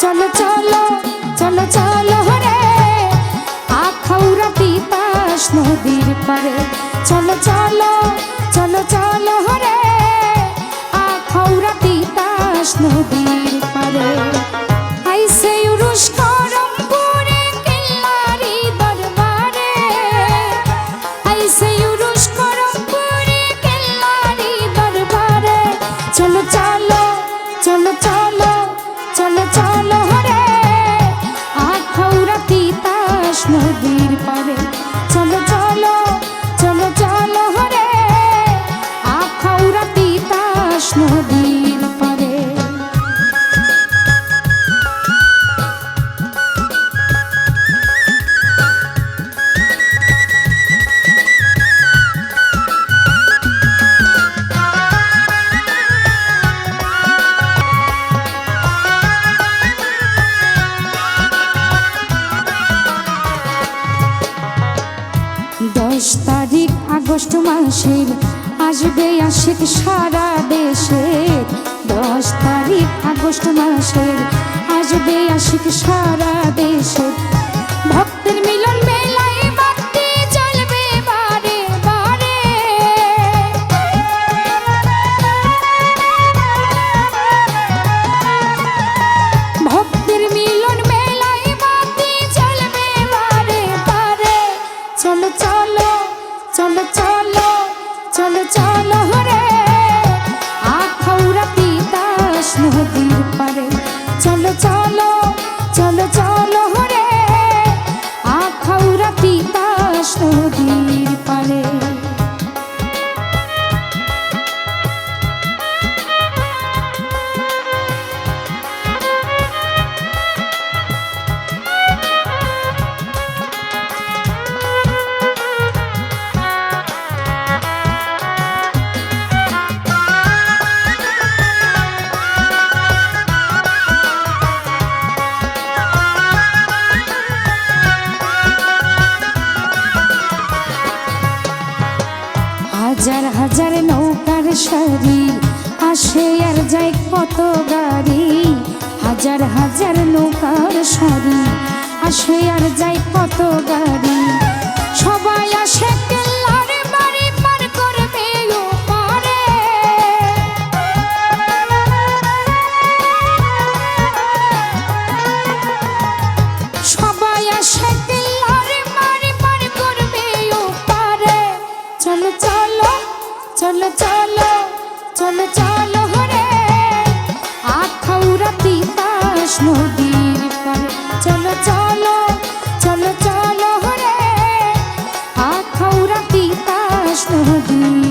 চলো চলো চলো চলো রে আখাউড়া তিতাস নদীর পারে চলো চলো চলো চলো রে আখাউড়া তিতাস নদীর পারে আইসে উরুস করমপুরে কেল্লারি দরবারে আইসে উরুস করমপুরে কেল্লারি দরবারে চলো চলো চলো চলো চলো চলো রে আখাউড়া তিতাস নদীর পারে চলো চলো চলো চলো রে আখাউড়া তিতাস নদীর পারে তারিখ আগস্ট মাসের আসবে আশিক সারা দেশের 10 তারিখ আগস্ট মাসের আসবে আশিক সারা দেশের ভক্তের মিলন মেলায় বাতি জ্বলবে বারে বারে ভক্তের মিলন মেলায় বাতি জ্বলবে বারে বারে চলো চলো চলো চলো চলো চলো রে আখাউড়া তিতাস নদীর পারে চলো চলো চলো চলো রে আখাউড়া তিতাস নদীর পারে হাজার হাজার নৌকার সারি আসে আর যায় কত গাড়ি হাজার হাজার নৌকার সারি আসে আর যায় কত গাড়ি সবাই আসে কেল্লার বাড়ি পার করবে ওপারে সবাই আসে কেল্লার বাড়ি পার করবে ওপারে চলো চলো চলো চলো চলো চলো রে আখাউড়া তিতাস নদীর পারে চলো চলো চলো চলো রে আখাউড়া তিতাস নদীর